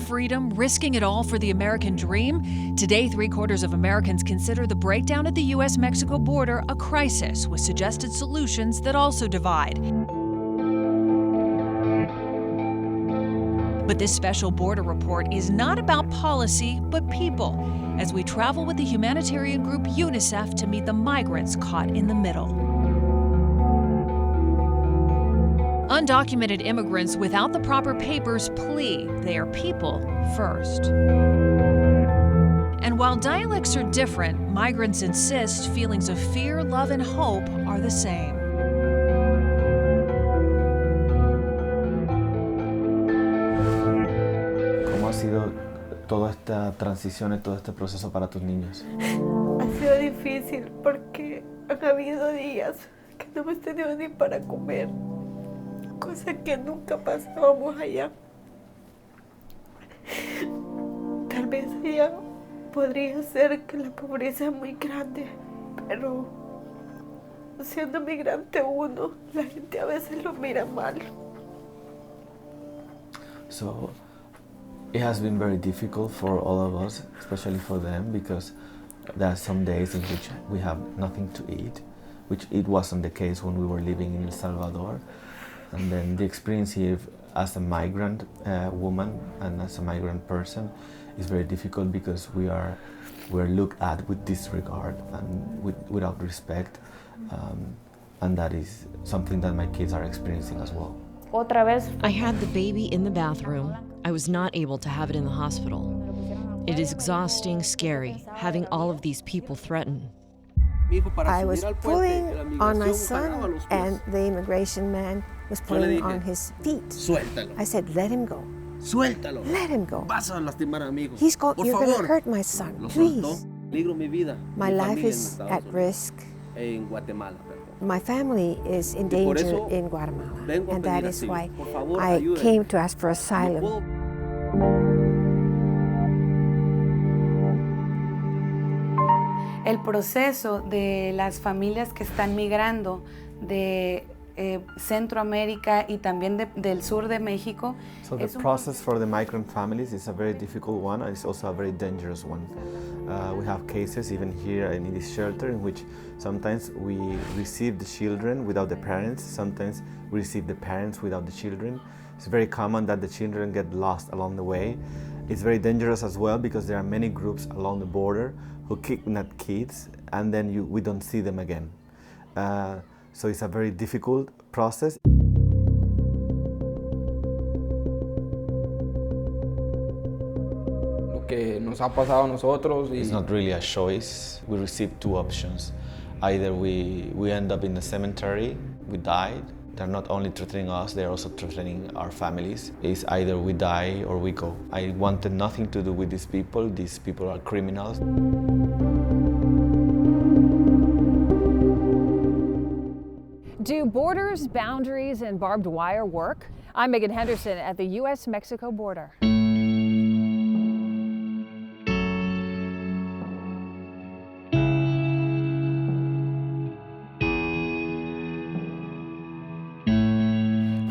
freedom, risking it all for the American dream? Today, 3/4 of Americans consider the breakdown at the U.S.-Mexico border a crisis, with suggested solutions that also divide. But this special border report is not about policy, but people, as we travel with the humanitarian group UNICEF to meet the migrants caught in the middle. Undocumented immigrants without the proper papers plea they are people first. And while dialects are different, migrants insist feelings of fear, love, and hope are the same. ¿Cómo ha sido toda esta transición y todo este proceso para tus niños? Ha sido difícil porque han habido días que no hemos tenido ni para comer, cosa que nunca pasábamos allá. Tal vez allá podría ser que la pobreza es muy grande, pero siendo migrante uno, la gente a veces lo mira mal. So it has been very difficult for all of us, especially for them, because there are some days in which we have nothing to eat, which it wasn't the case when we were living in El Salvador. And then the experience here as a migrant woman and as a migrant person is very difficult because we're looked at with disregard and without respect, and that is something that my kids are experiencing as well. I had the baby in the bathroom. I was not able to have it in the hospital. It is exhausting, scary, having all of these people threaten. I was pulling on my son, and the immigration man was pulling on his feet. Suéltalo. I said, let him go. Suéltalo. Let him go. Vas a lastimar a mi hijo. You're going to hurt my son, Lo please. soltó. Peligro mi vida. My Mi life familia is en at Estados Unidos. risk. En Guatemala, perdón. My family is in por danger eso in Guatemala, vengo a and that pedir is asilo. why Por favor, I ayúdenme. came to ask for No asylum. puedo. El proceso de las familias que están migrando de Centroamérica y también del sur de México. So the process for the migrant families is a very difficult one, and it's also a very dangerous one. We have cases even here in this shelter in which sometimes we receive the children without the parents, sometimes we receive the parents without the children. It's very common that the children get lost along the way. It's very dangerous as well because there are many groups along the border who kidnap kids and then we don't see them again. So it's a very difficult process. Lo que nos ha pasado a nosotros. It's not really a choice. We receive two options. Either we end up in the cemetery, we died. They're not only threatening us, they're also threatening our families. It's either we die or we go. I wanted nothing to do with these people. These people are criminals. Do borders, boundaries, and barbed wire work? I'm Megan Henderson at the U.S.-Mexico border.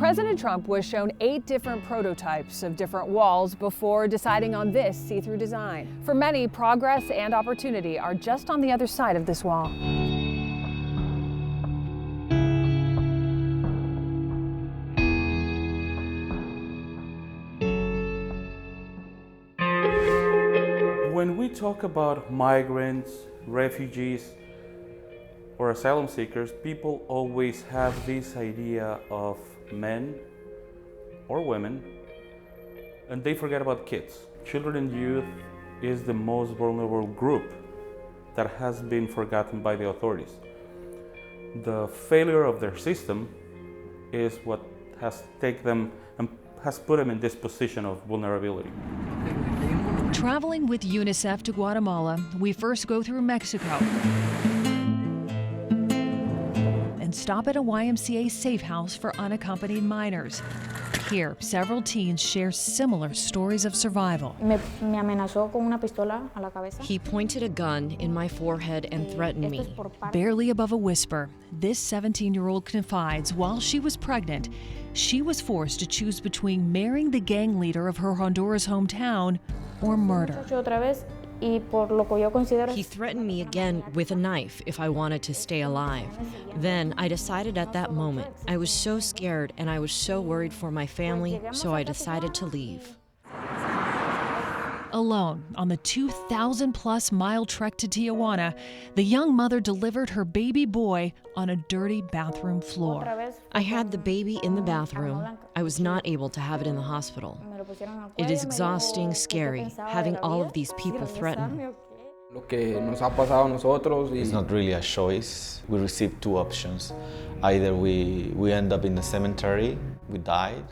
President Trump was shown 8 different prototypes of different walls before deciding on this see-through design. For many, progress and opportunity are just on the other side of this wall. When we talk about migrants, refugees, or asylum seekers, people always have this idea of men or women, and they forget about kids. Children and youth is the most vulnerable group that has been forgotten by the authorities. The failure of their system is what has taken them and has put them in this position of vulnerability. Traveling with UNICEF to Guatemala, we first go through Mexico and stop at a YMCA safe house for unaccompanied minors. Here, several teens share similar stories of survival. He pointed a gun in my forehead and threatened me. Barely above a whisper, this 17-year-old confides while she was pregnant, she was forced to choose between marrying the gang leader of her Honduras hometown or murder. He threatened me again with a knife if I wanted to stay alive. Then I decided at that moment, I was so scared and I was so worried for my family, so I decided to leave. Alone on the 2,000-plus mile trek to Tijuana, the young mother delivered her baby boy on a dirty bathroom floor. I had the baby in the bathroom. I was not able to have it in the hospital. It is exhausting, scary, having all of these people threaten. Lo que nos ha pasado a nosotros It's not really a choice. We received two options. Either we end up in the cemetery, we died.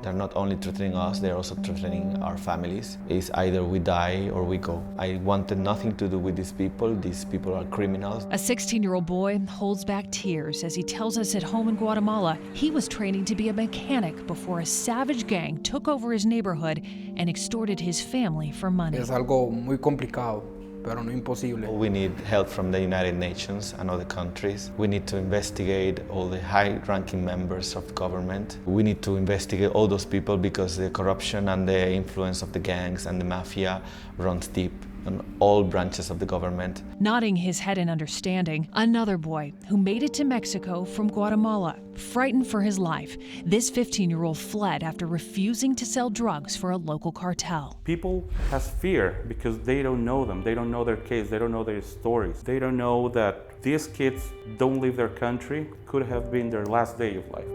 They're not only threatening us, they're also threatening our families. It's either we die or we go. I wanted nothing to do with these people. These people are criminals. A 16-year-old boy holds back tears as he tells us at home in Guatemala he was training to be a mechanic before a savage gang took over his neighborhood and extorted his family for money. es algo muy complicado, pero no imposible. We need help from the United Nations and other countries. We need to investigate all the high-ranking members of government. We need to investigate all those people because the corruption and the influence of the gangs and the mafia runs deep on all branches of the government. Nodding his head in understanding, another boy who made it to Mexico from Guatemala, frightened for his life. This 15-year-old fled after refusing to sell drugs for a local cartel. People has fear because they don't know them. They don't know their case. They don't know their stories. They don't know that these kids don't leave their country. Could have been their last day of life.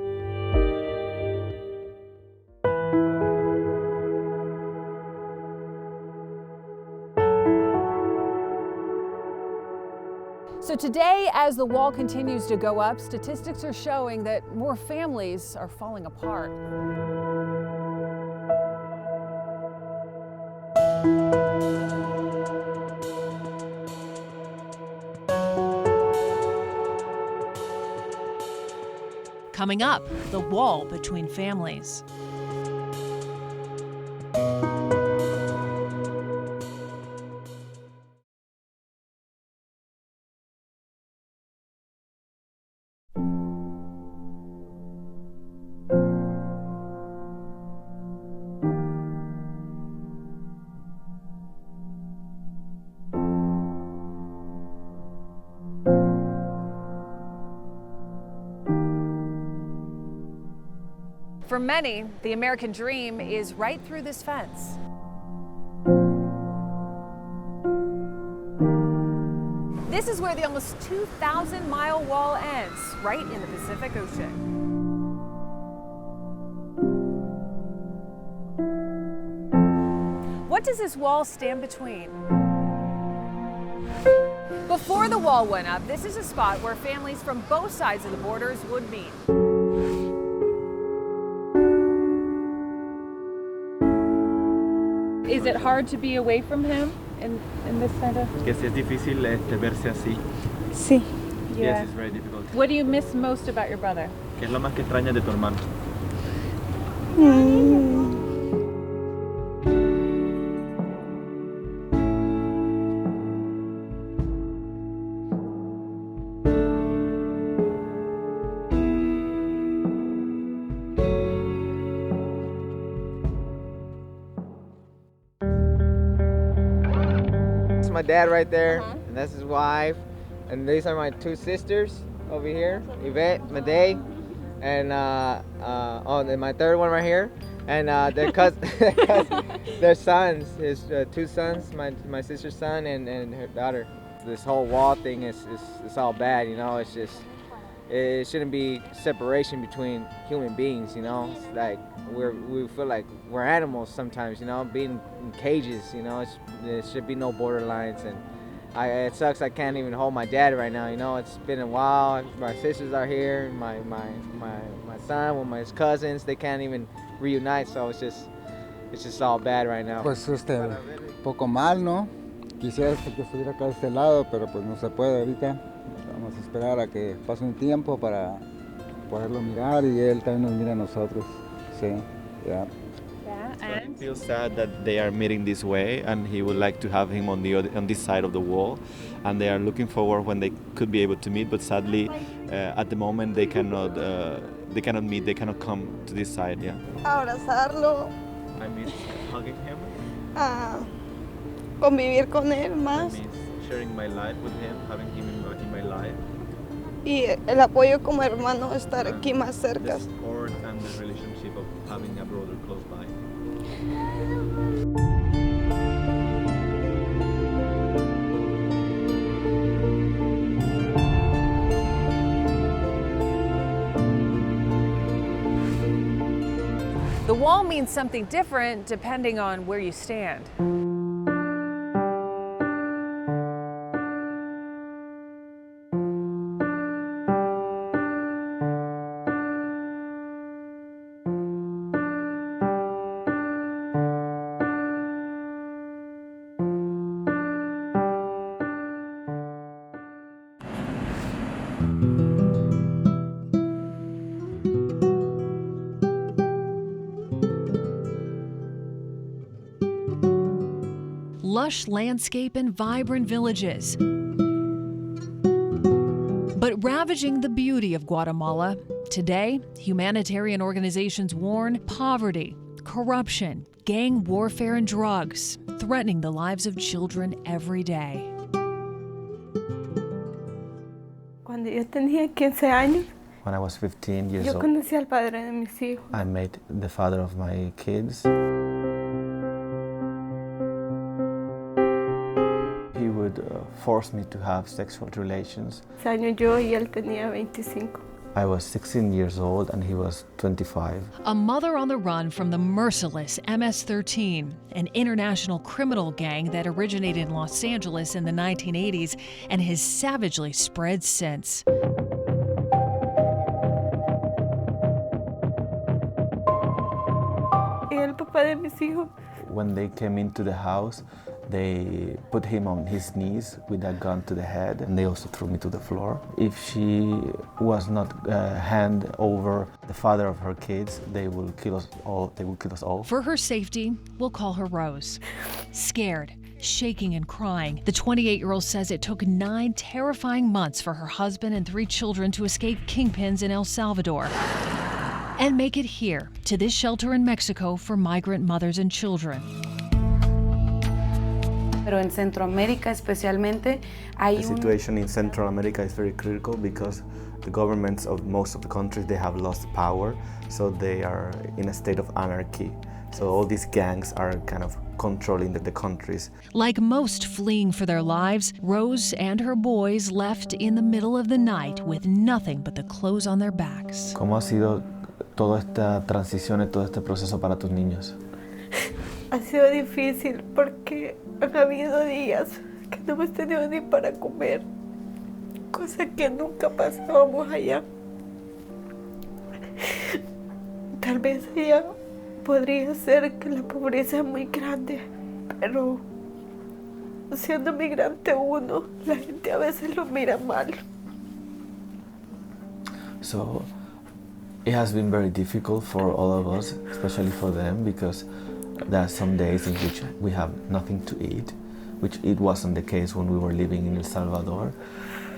So today, as the wall continues to go up, statistics are showing that more families are falling apart. Coming up, the wall between families. For many, the American dream is right through this fence. This is where the almost 2,000-mile wall ends, right in the Pacific Ocean. What does this wall stand between? Before the wall went up, this is a spot where families from both sides of the borders would meet. Is it hard to be away from him in this kind of? Que sí es difícil verse así. Sí. Yes, it's very difficult. What do you miss most about your brother? ¿Qué es lo más que extrañas de tu hermano? My dad right there, and that's his wife, and these are my two sisters over here, Yvette, Madej, and and my third one right here, and their sons, his two sons, my sister's son and her daughter. This whole wall thing is all bad, you know. It's just, it shouldn't be separation between human beings, you know. It's like we feel like we're animals sometimes, you know, being in cages, you know. There should be no borderlines, and it sucks I can't even hold my dad right now, you know. It's been a while. My sisters are here, my son with my cousins, they can't even reunite, so it's just all bad right now. Pues poco mal, ¿no? Quisiera que estuviera acá de este lado, pero pues no se puede ahorita. Vamos a esperar a que pase un tiempo para poderlo mirar y él también nos mira a nosotros. Sí, yeah. He feels sad that they are meeting this way, and he would like to have him on this side of the wall, and they are looking forward when they could be able to meet. But sadly, at the moment they cannot meet. They cannot come to this side. Yeah. Abrazarlo. I miss hugging him. Convivir con él más. I miss sharing my life with him, having him in my life. Y el apoyo como hermano, estar aquí más cerca. The support and the relationship of having a brother close by. The wall means something different depending on where you stand. Lush landscape and vibrant villages. But ravaging the beauty of Guatemala, today, humanitarian organizations warn poverty, corruption, gang warfare, and drugs, threatening the lives of children every day. Cuando yo tenía 15 años, When I was 15 years yo old, conocí al padre de mis hijos. I met the father of my kids. He would force me to have sexual relations. Años yo y él tenía 25. I was 16 years old and he was 25. A mother on the run from the merciless MS-13, an international criminal gang that originated in Los Angeles in the 1980s and has savagely spread since. Y el papá de mis hijos. When they came into the house, they put him on his knees with a gun to the head, and they also threw me to the floor. If she was not hand over the father of her kids, they will kill us all. They will kill us all. For her safety, we'll call her Rose. Scared, shaking and crying, the 28-year-old says it took 9 terrifying months for her husband and 3 children to escape kingpins in El Salvador and make it here to this shelter in Mexico for migrant mothers and children. Pero en Centroamérica especialmente hay The situation in Central America is very critical because the governments of most of the countries, they have lost power, so they are in a state of anarchy. So all these gangs are kind of controlling the countries. Like most fleeing for their lives, Rose and her boys left in the middle of the night with nothing but the clothes on their backs. ¿Cómo ha sido toda esta transición y todo este proceso para tus niños? Ha sido difícil porque han habido días que no hemos tenido ni para comer, cosa que nunca pasábamos allá. Tal vez allá podría ser que la pobreza es muy grande, pero siendo migrante uno, la gente a veces lo mira mal. So it has been very difficult for all of us, especially for them, because there are some days in which we have nothing to eat, which it wasn't the case when we were living in El Salvador.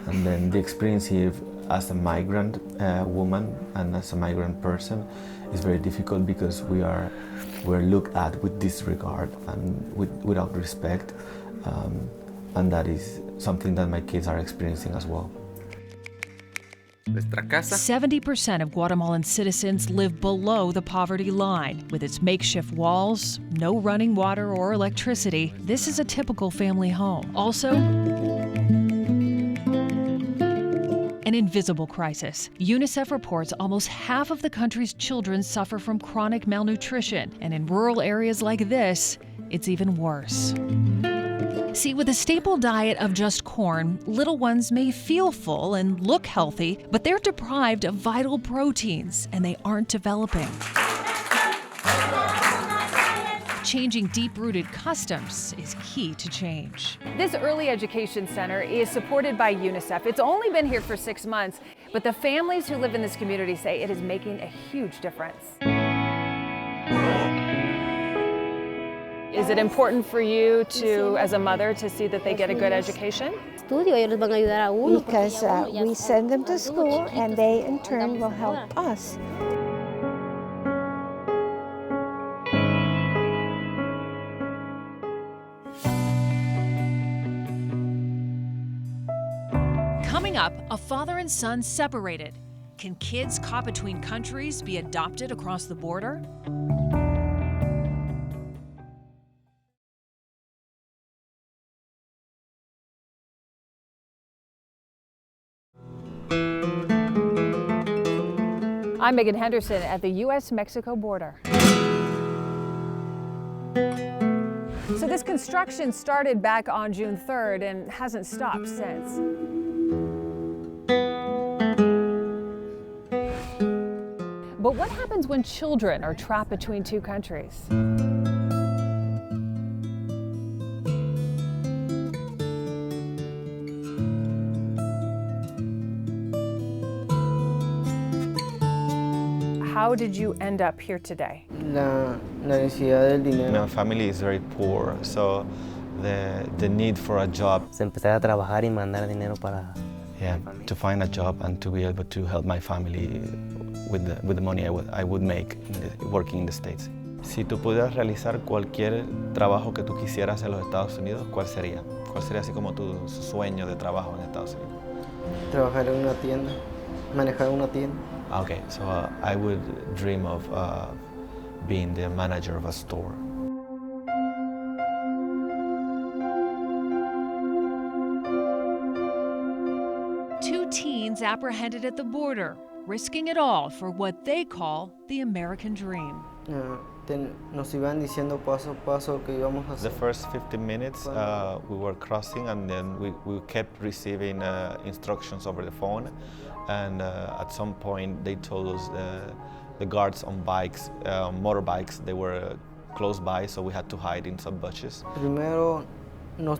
And then the experience here as a migrant woman and as a migrant person is very difficult because we're looked at with disregard and without respect, and that is something that my kids are experiencing as well. 70% of Guatemalan citizens live below the poverty line. With its makeshift walls, no running water or electricity, this is a typical family home. Also, an invisible crisis. UNICEF reports almost half of the country's children suffer from chronic malnutrition, and in rural areas like this, it's even worse. See, with a staple diet of just corn, little ones may feel full and look healthy, but they're deprived of vital proteins and they aren't developing. changing deep-rooted customs is key to change. This early education center is supported by UNICEF. It's only been here for 6 months, but the families who live in this community say it is making a huge difference. Is it important for you to, as a mother, to see that they get a good education? Because we send them to school and they in turn will help us. Coming up, a father and son separated. Can kids caught between countries be adopted across the border? I'm Megan Henderson at the U.S.-Mexico border. So this construction started back on June 3rd and hasn't stopped since. But what happens when children are trapped between two countries? How did you end up here today? My family is very poor, so the need for a job. Empezar a trabajar y mandar dinero para. Yeah, to find a job and to be able to help my family with the money I would make working in the States. Si tú pudieras realizar cualquier trabajo que tú quisieras en los Estados Unidos, ¿cuál sería? ¿Cuál sería así como tu sueño de trabajo en Estados Unidos? Trabajar en una tienda, manejar una tienda. Okay, so I would dream of being the manager of a store. Two teens apprehended at the border, risking it all for what they call the American dream. Nos iban diciendo paso a paso que íbamos a hacer. The first 15 minutes we were crossing, and then we kept receiving instructions over the phone. And at some point they told us the guards on bikes, motorbikes, they were close by, so we had to hide in some bushes. Primero nos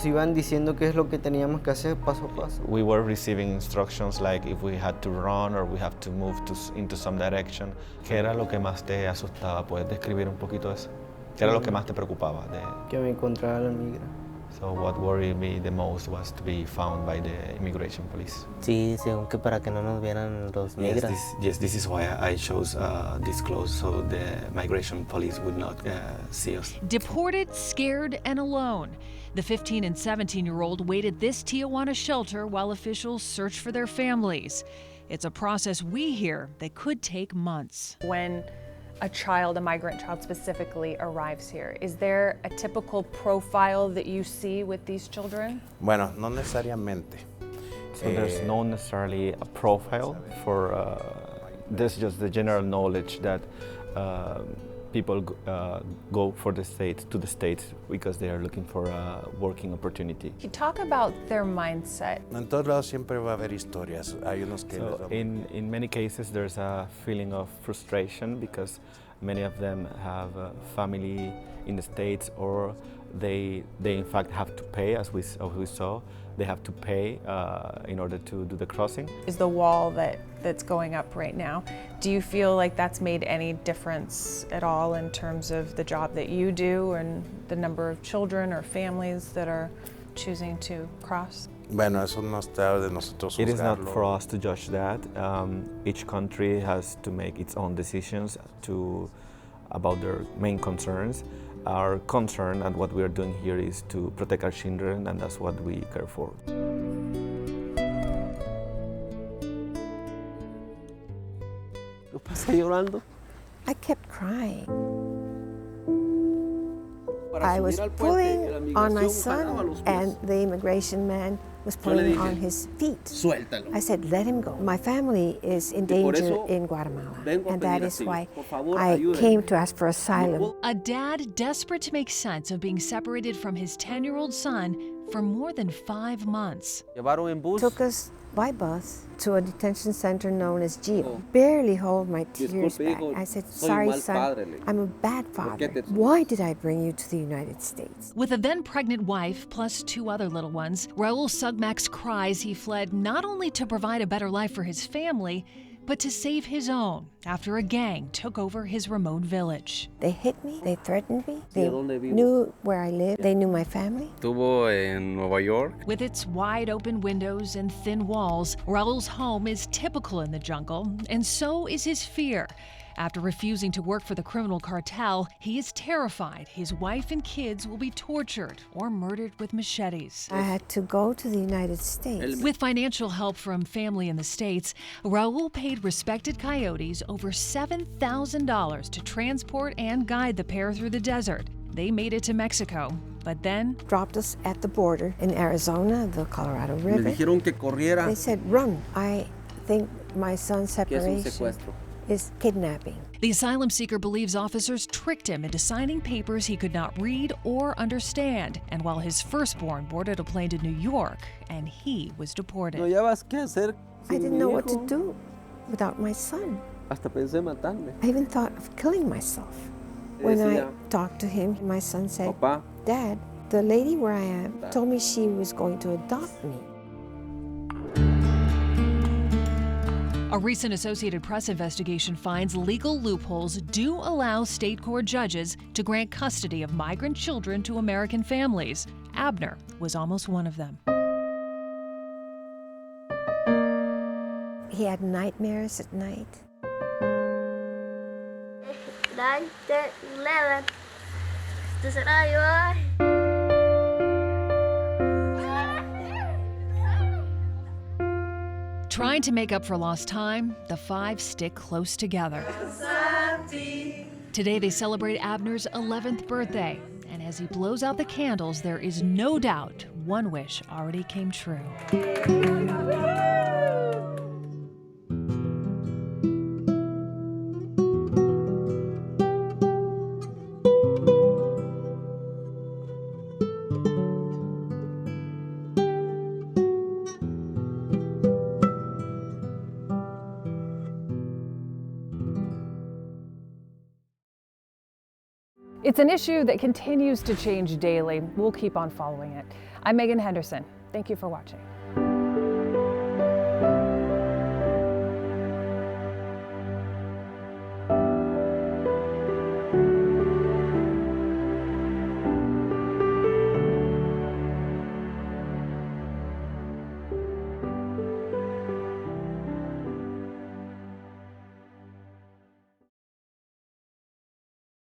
iban diciendo qué es lo que teníamos que hacer paso a paso. We were receiving instructions like if we had to run or we have to move into some direction. ¿Qué era lo que más te asustaba? ¿Puedes describir un poquito eso? ¿Qué era lo que más te preocupaba? Que me encontrara la migra. So what worried me the most was to be found by the immigration police. Sí, según que para que no nos vieran los migras. Yes, this is why I chose this clothes, so the migration police would not see us. Deported, scared, and alone, the 15 and 17-year-old waited this Tijuana shelter while officials searched for their families. It's a process we hear that could take months. When a child, a migrant child specifically, arrives here, is there a typical profile that you see with these children? Bueno, no necesariamente. So there's no necessarily a profile for, there's just the general knowledge that people go to the States because they are looking for a working opportunity. You talk about their mindset. En todos lados siempre va a haber historias. Hay unos que so in many cases there's a feeling of frustration because many of them have family in the States, or they in fact have to pay, as we saw. They have to pay in order to do the crossing. Is the wall that's going up right now, do you feel like that's made any difference at all in terms of the job that you do and the number of children or families that are choosing to cross? Bueno, eso no está de nosotros juzgarlo. It is not for us to judge that. Each country has to make its own decisions about their main concerns. Our concern and what we are doing here is to protect our children, and that's what we care for. I kept crying. I was pulling on my son, and the immigration man was pulling on his feet. Suéltalo. I said, let him go. My family is in danger in Guatemala, and that is why I came to ask for asylum. A dad desperate to make sense of being separated from his 10-year-old son for more than 5 months. Took us by bus to a detention center known as Geo. Barely hold my tears back. I said, sorry, son, I'm a bad father. Why did I bring you to the United States? With a then pregnant wife plus 2 other little ones, Raul Sugmax cries he fled not only to provide a better life for his family, but to save his own after a gang took over his remote village. They hit me, they threatened me, they knew where I lived, they knew my family. Estuvo en Nueva York. With its wide open windows and thin walls, Raul's home is typical in the jungle, and so is his fear. After refusing to work for the criminal cartel, he is terrified his wife and kids will be tortured or murdered with machetes. I had to go to the United States. With financial help from family in the States, Raul paid respected coyotes over $7,000 to transport and guide the pair through the desert. They made it to Mexico, but then dropped us at the border in Arizona, the Colorado River. They said, run. I think my son's separation is kidnapping. The asylum seeker believes officers tricked him into signing papers he could not read or understand. And while his firstborn boarded a plane to New York, and he was deported. I didn't know what to do without my son. I even thought of killing myself. When I talked to him, my son said, Dad, the lady where I am told me she was going to adopt me. A recent Associated Press investigation finds legal loopholes do allow state court judges to grant custody of migrant children to American families. Abner was almost one of them. He had nightmares at night. 9, 10, 11. This is how Trying to make up for lost time, the 5 stick close together. Today they celebrate Abner's 11th birthday, and as he blows out the candles, there is no doubt one wish already came true. It's an issue that continues to change daily. We'll keep on following it. I'm Megan Henderson. Thank you for watching.